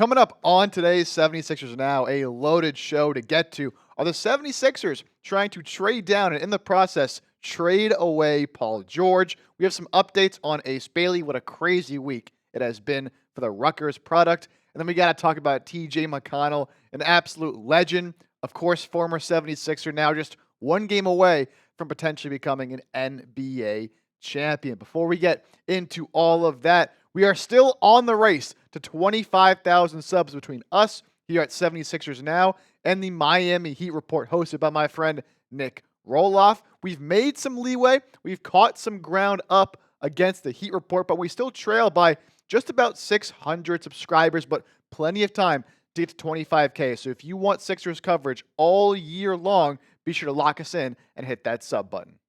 Coming up on today's 76ers Now, a loaded show to get to, are the 76ers trying to trade down and in the process trade away Paul George. We have some updates on Ace Bailey. What a crazy week it has been for the Rutgers product. And then we got to talk about TJ McConnell, an absolute legend. Of course, former 76er, now just one game away from potentially becoming an NBA champion. Before we get into all of that, we are still on the race to 25,000 subs between us here at 76ers Now and the Miami Heat Report hosted by my friend Nick Roloff. We've made some leeway. We've caught some ground up against the Heat Report, but we still trail by just about 600 subscribers, but plenty of time to get to 25K. So if you want Sixers coverage all year long, be sure to lock us in and hit that sub button.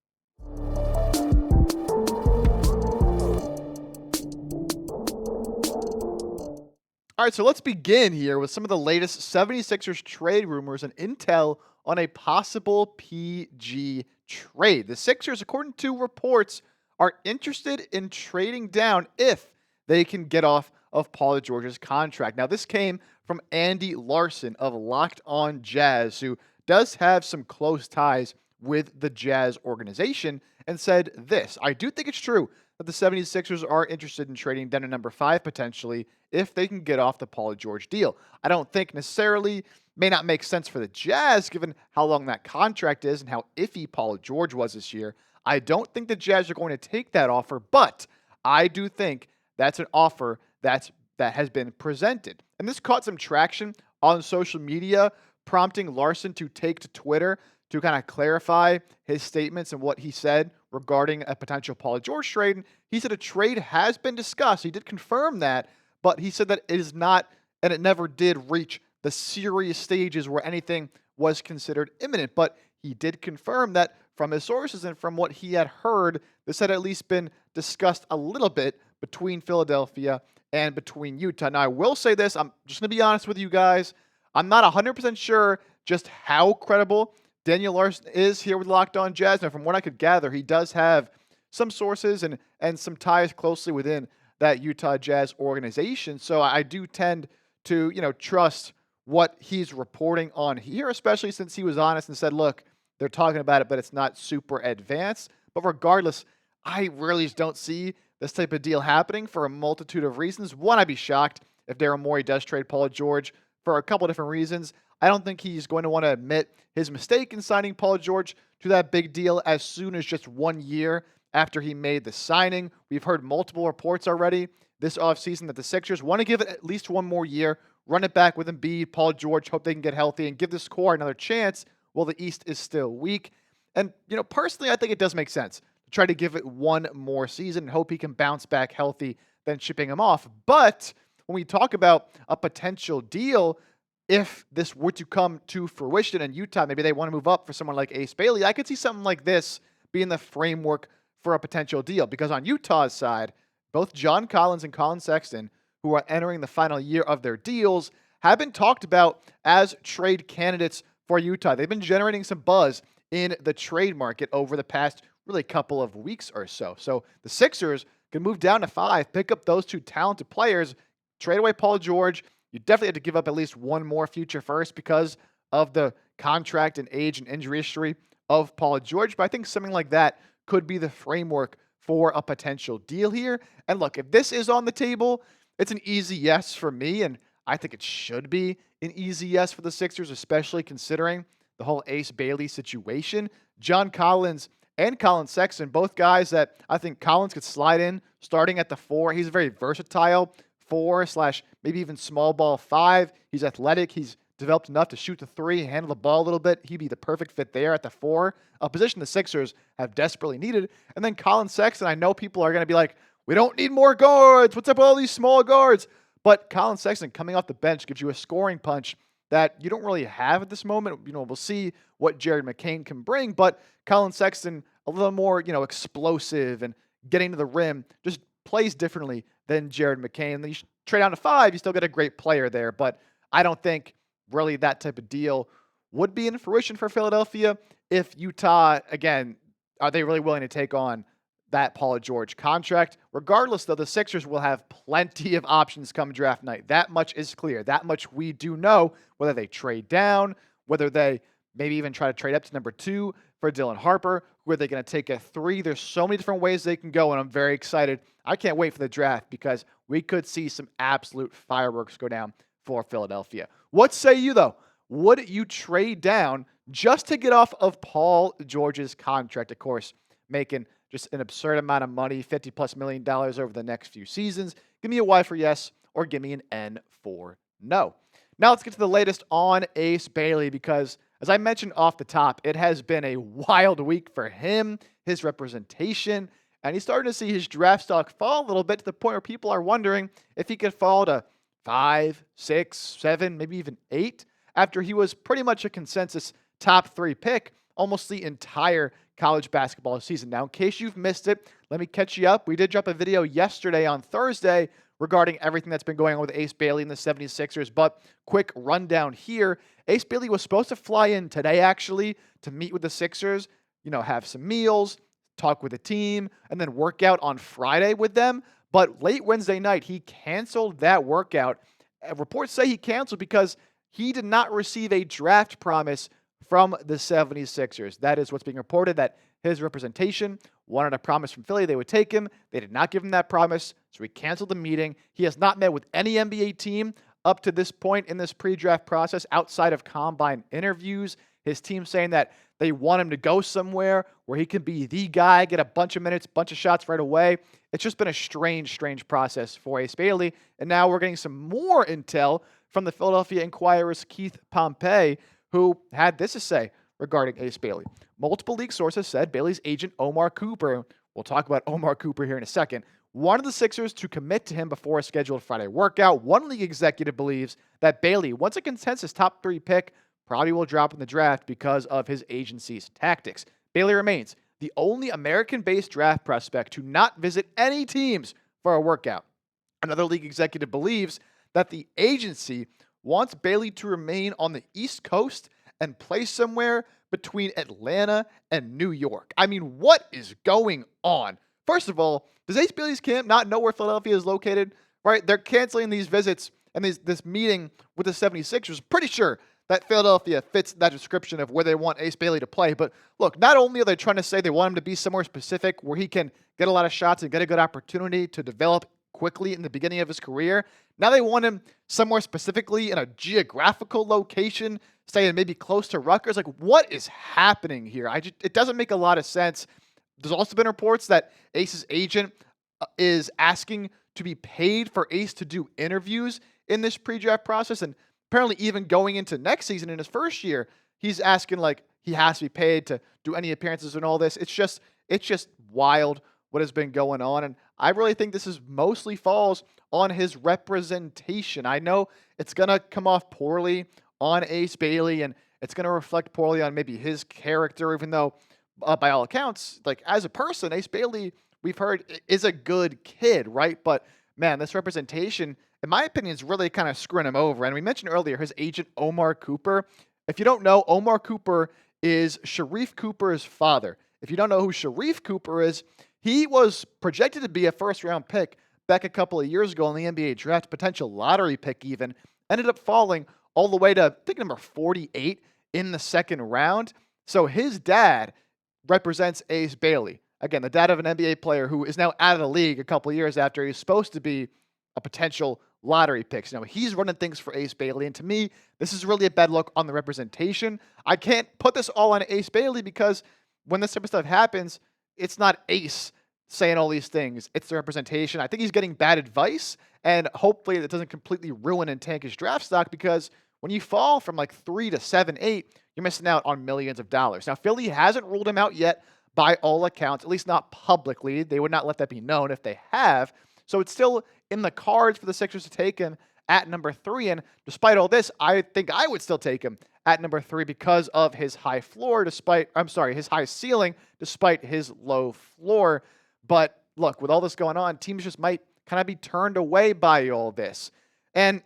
All right, so let's begin here with some of the latest 76ers trade rumors and intel on a possible PG trade. The Sixers, according to reports, are interested in trading down if they can get off of Paul George's contract. Now, this came from Andy Larsen of Locked On Jazz, who does have some close ties with the Jazz organization, and said this: I do think it's true that the 76ers are interested in trading down to number 5 potentially if they can get off the Paul George deal. I don't think necessarily may not make sense for the Jazz given how long that contract is and how iffy Paul George was this year. I don't think the Jazz are going to take that offer, but I do think that's an offer that has been presented. And this caught some traction on social media, prompting Larsen to take to Twitter to kind of clarify his statements and what he said regarding a potential Paul George trade. And he said a trade has been discussed. He did confirm that, but he said that it is not, and it never did reach the serious stages where anything was considered imminent. But he did confirm that from his sources and from what he had heard, this had at least been discussed a little bit between Philadelphia and between Utah. Now, I will say this. I'm just going to be honest with you guys. I'm not 100% sure just how credible Daniel Larsen is here with Locked On Jazz. Now, from what I could gather, he does have some sources and some ties closely within that Utah Jazz organization. So I do tend to, trust what he's reporting on here, especially since he was honest and said, look, they're talking about it, but it's not super advanced. But regardless, I really just don't see this type of deal happening for a multitude of reasons. One, I'd be shocked if Daryl Morey does trade Paul George for a couple of different reasons. I don't think he's going to want to admit his mistake in signing Paul George to that big deal as soon as just 1 year after he made the signing. We've heard multiple reports already this offseason that the Sixers want to give it at least one more year, run it back with Embiid, Paul George, hope they can get healthy, and give this core another chance while the East is still weak. And, personally, I think it does make sense to try to give it one more season and hope he can bounce back healthy than shipping him off. But when we talk about a potential deal, if this were to come to fruition in Utah, maybe they want to move up for someone like Ace Bailey, I could see something like this being the framework for a potential deal. Because on Utah's side, both John Collins and Colin Sexton, who are entering the final year of their deals, have been talked about as trade candidates for Utah. They've been generating some buzz in the trade market over the past really couple of weeks or so. So the Sixers can move down to 5, pick up those two talented players, trade away Paul George. You definitely have to give up at least one more future first because of the contract and age and injury history of Paul George. But I think something like that could be the framework for a potential deal here. And look, if this is on the table, it's an easy yes for me. And I think it should be an easy yes for the Sixers, especially considering the whole Ace Bailey situation. John Collins and Colin Sexton, both guys that I think Collins could slide in starting at the 4. He's a very versatile 4/ maybe even small ball 5. He's athletic. He's developed enough to shoot the 3, handle the ball a little bit. He'd be the perfect fit there at the 4, a position the Sixers have desperately needed. And then Colin Sexton, I know people are going to be like, we don't need more guards. What's up with all these small guards? But Colin Sexton coming off the bench gives you a scoring punch that you don't really have at this moment. We'll see what Jared McCain can bring, but Colin Sexton a little more, explosive and getting to the rim, just plays differently than Jared McCain. And then you trade down to 5, you still get a great player there. But I don't think really that type of deal would be in fruition for Philadelphia if Utah, again, are they really willing to take on that Paul George contract. Regardless, though, the Sixers will have plenty of options come draft night. That much is clear. That much we do know, whether they trade down, whether they maybe even try to trade up to number 2 for Dylan Harper, who are they going to take at 3? There's so many different ways they can go, and I'm very excited. I can't wait for the draft because we could see some absolute fireworks go down for Philadelphia. What say you, though? Would you trade down just to get off of Paul George's contract? Of course, making just an absurd amount of money, $50+ million over the next few seasons. Give me a Y for yes, or give me an N for no. Now let's get to the latest on Ace Bailey because, as I mentioned off the top, it has been a wild week for him, his representation, and he's starting to see his draft stock fall a little bit to the point where people are wondering if he could fall to 5, 6, 7, maybe even 8 after he was pretty much a consensus top 3 pick almost the entire college basketball season. Now, in case you've missed it, let me catch you up. We did drop a video yesterday on Thursday regarding everything that's been going on with Ace Bailey and the 76ers, but quick rundown here. Ace Bailey was supposed to fly in today, actually, to meet with the Sixers, have some meals, talk with the team, and then work out on Friday with them. But late Wednesday night, he canceled that workout. Reports say he canceled because he did not receive a draft promise from the 76ers. That is what's being reported, that his representation wanted a promise from Philly. They would take him. They did not give him that promise, so he canceled the meeting. He has not met with any NBA team up to this point in this pre-draft process outside of combine interviews. His team saying that they want him to go somewhere where he can be the guy, get a bunch of minutes, bunch of shots right away. It's just been a strange process for Ace Bailey. And now we're getting some more intel from the Philadelphia Inquirer's Keith Pompey, who had this to say regarding Ace Bailey. Multiple league sources said Bailey's agent, Omar Cooper, we'll talk about Omar Cooper here in a second, wanted the Sixers to commit to him before a scheduled Friday workout. One league executive believes that Bailey, once a consensus top 3 pick, probably will drop in the draft because of his agency's tactics. Bailey remains the only American-based draft prospect to not visit any teams for a workout. Another league executive believes that the agency wants Bailey to remain on the East Coast and play somewhere between Atlanta and New York. I mean, what is going on? First of all, does Ace Bailey's camp not know where Philadelphia is located? Right? They're canceling these visits and this meeting with the 76ers. Pretty sure that Philadelphia fits that description of where they want Ace Bailey to play. But look, not only are they trying to say they want him to be somewhere specific where he can get a lot of shots and get a good opportunity to develop quickly in the beginning of his career, now they want him somewhere specifically in a geographical location, staying maybe close to Rutgers. Like, what is happening here? It doesn't make a lot of sense. There's also been reports that Ace's agent is asking to be paid for Ace to do interviews in this pre-draft process, and apparently even going into next season in his first year, he's asking like he has to be paid to do any appearances and all this. It's just wild what has been going on, and I really think this is mostly falls on his representation. I know it's going to come off poorly on Ace Bailey, and it's going to reflect poorly on maybe his character, even though by all accounts, like as a person, Ace Bailey, we've heard, is a good kid, right? But man, this representation, in my opinion, is really kind of screwing him over. And we mentioned earlier his agent, Omar Cooper. If you don't know, Omar Cooper is Sharif Cooper's father. If you don't know who Sharif Cooper is, he was projected to be a first-round pick back a couple of years ago in the NBA draft, potential lottery pick even, ended up falling all the way to, I think, number 48 in the second round. So his dad represents Ace Bailey. Again, the dad of an NBA player who is now out of the league a couple of years after he's supposed to be a potential lottery pick. So now he's running things for Ace Bailey. And to me, this is really a bad look on the representation. I can't put this all on Ace Bailey because when this type of stuff happens, it's not Ace saying all these things. It's the representation. I think he's getting bad advice, and hopefully that doesn't completely ruin and tank his draft stock, because when you fall from like 3 to 7, 8, you're missing out on millions of dollars. Now, Philly hasn't ruled him out yet by all accounts, at least not publicly. They would not let that be known if they have. So it's still in the cards for the Sixers to take him at number 3. And despite all this, I think I would still take him at number 3 because of his high his high ceiling, despite his low floor. But look, with all this going on, teams just might kind of be turned away by all this. And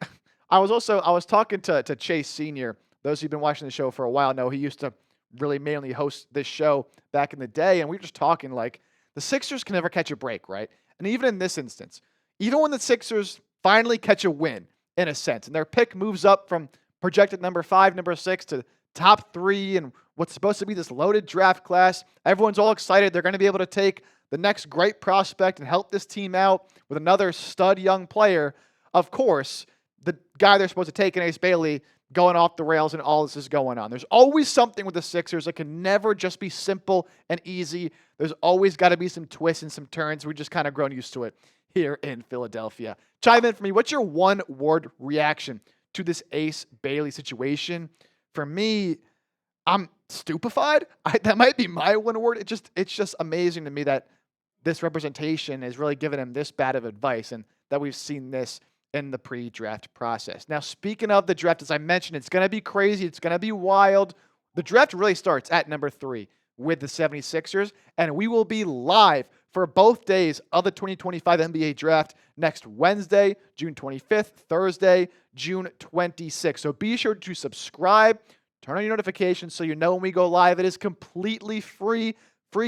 I was talking to Chase Sr. Those who've been watching the show for a while know he used to really mainly host this show back in the day. And we were just talking like the Sixers can never catch a break, right? And even in this instance, even when the Sixers finally catch a win, in a sense, and their pick moves up from projected number 5, number 6 to top 3 and what's supposed to be this loaded draft class, everyone's all excited. They're going to be able to take the next great prospect and help this team out with another stud young player. Of course, the guy they're supposed to take in Ace Bailey going off the rails and all this is going on. There's always something with the Sixers that can never just be simple and easy. There's always got to be some twists and some turns. We've just kind of grown used to it here in Philadelphia. Chime in for me. What's your one-word reaction to this Ace Bailey situation? For me, I'm stupefied. That might be my one word. It's just amazing to me that this representation is really giving him this bad of advice and that we've seen this in the pre-draft process. Now, speaking of the draft, as I mentioned, it's going to be crazy. It's going to be wild. The draft really starts at number 3 with the 76ers, and we will be live for both days of the 2025 NBA draft next Wednesday, June 25th, Thursday, June 26th. So be sure to subscribe, turn on your notifications so you know when we go live. It is completely free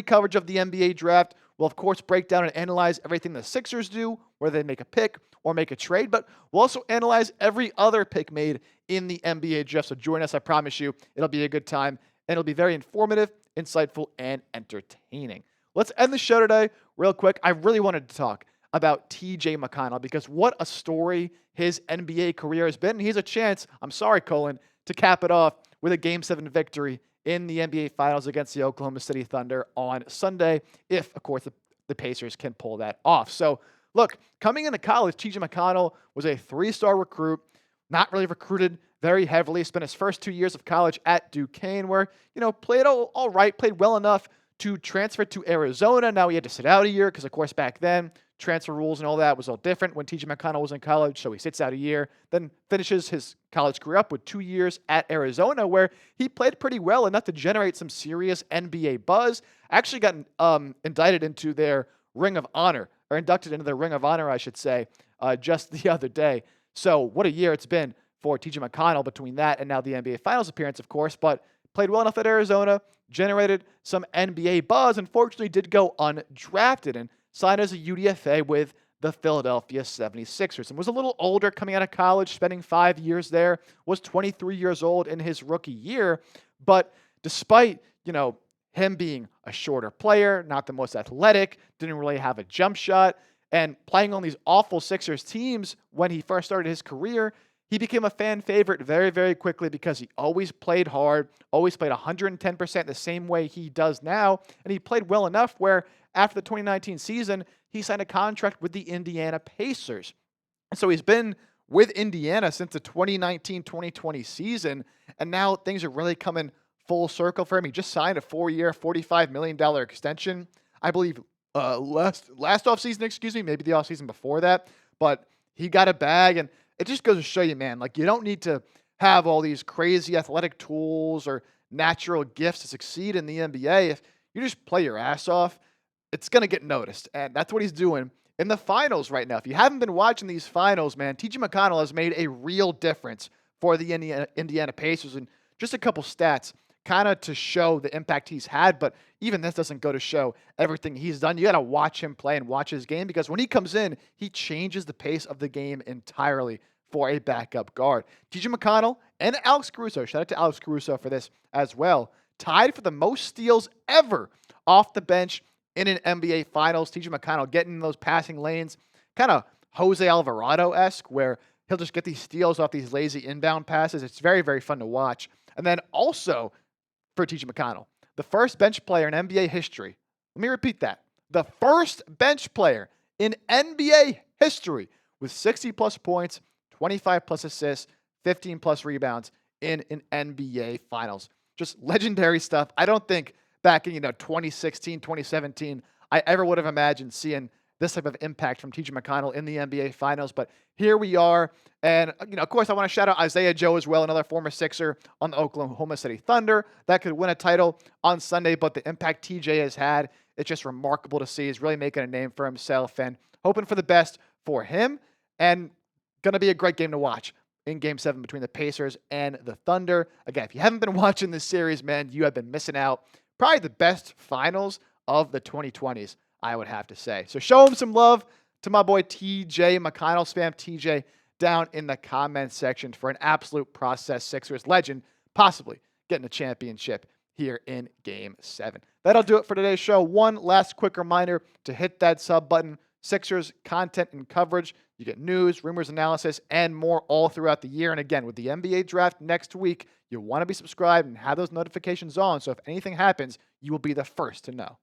coverage of the NBA draft. We'll, of course, break down and analyze everything the Sixers do, whether they make a pick or make a trade, but we'll also analyze every other pick made in the NBA draft. So join us. I promise you it'll be a good time, and it'll be very informative, insightful, and entertaining. Let's end the show today real quick. I really wanted to talk about TJ McConnell because what a story his NBA career has been. He has a chance, I'm sorry, Colin, to cap it off with a Game 7 victory in the NBA Finals against the Oklahoma City Thunder on Sunday, if, of course, the Pacers can pull that off. So, look, coming into college, TJ McConnell was a 3-star recruit, not really recruited very heavily, spent his first 2 years of college at Duquesne where, played all right, played well enough to transfer to Arizona. Now he had to sit out a year because, of course, back then, transfer rules and all that was all different when TJ McConnell was in college, so he sits out a year, then finishes his college career up with 2 years at Arizona, where he played pretty well, enough to generate some serious NBA buzz. Actually got indicted into their Ring of Honor, or inducted into their Ring of Honor, I should say, just the other day. So what a year it's been for TJ McConnell between that and now the NBA Finals appearance, of course, but played well enough at Arizona, generated some NBA buzz, unfortunately did go undrafted and signed as a UDFA with the Philadelphia 76ers and was a little older coming out of college, spending 5 years there, was 23 years old in his rookie year. But despite, him being a shorter player, not the most athletic, didn't really have a jump shot, and playing on these awful Sixers teams when he first started his career, he became a fan favorite very, very quickly because he always played hard, always played 110% the same way he does now, and he played well enough where after the 2019 season, he signed a contract with the Indiana Pacers. And so he's been with Indiana since the 2019-2020 season, and now things are really coming full circle for him. He just signed a 4-year, $45 million extension, I believe, last offseason, maybe the offseason before that, but he got a bag, and it just goes to show you, man, you don't need to have all these crazy athletic tools or natural gifts to succeed in the NBA. If you just play your ass off, it's going to get noticed, and that's what he's doing in the finals right now. If you haven't been watching these finals, man, TJ McConnell has made a real difference for the Indiana Pacers, and just a couple stats kind of to show the impact he's had, but even this doesn't go to show everything he's done. You got to watch him play and watch his game because when he comes in, he changes the pace of the game entirely for a backup guard. TJ McConnell and Alex Caruso, shout out to Alex Caruso for this as well, tied for the most steals ever off the bench in an NBA Finals. TJ McConnell getting in those passing lanes, kind of Jose Alvarado-esque, where he'll just get these steals off these lazy inbound passes. It's very, very fun to watch. And then also for TJ McConnell, the first bench player in NBA history. Let me repeat that. The first bench player in NBA history with 60-plus points, 25-plus assists, 15-plus rebounds in an NBA Finals. Just legendary stuff. I don't think back in 2016, 2017, I ever would have imagined seeing this type of impact from TJ McConnell in the NBA Finals. But here we are. And, of course, I want to shout out Isaiah Joe as well, another former Sixer on the Oklahoma City Thunder that could win a title on Sunday. But the impact TJ has had, it's just remarkable to see. He's really making a name for himself and hoping for the best for him. And going to be a great game to watch in Game 7 between the Pacers and the Thunder. Again, if you haven't been watching this series, man, you have been missing out. Probably the best finals of the 2020s. I would have to say. So show him some love to my boy TJ McConnell. Spam TJ down in the comments section for an absolute process Sixers legend, possibly getting a championship here in Game 7. That'll do it for today's show. One last quick reminder to hit that sub button. Sixers content and coverage. You get news, rumors, analysis, and more all throughout the year. And again, with the NBA draft next week, you want to be subscribed and have those notifications on. So if anything happens, you will be the first to know.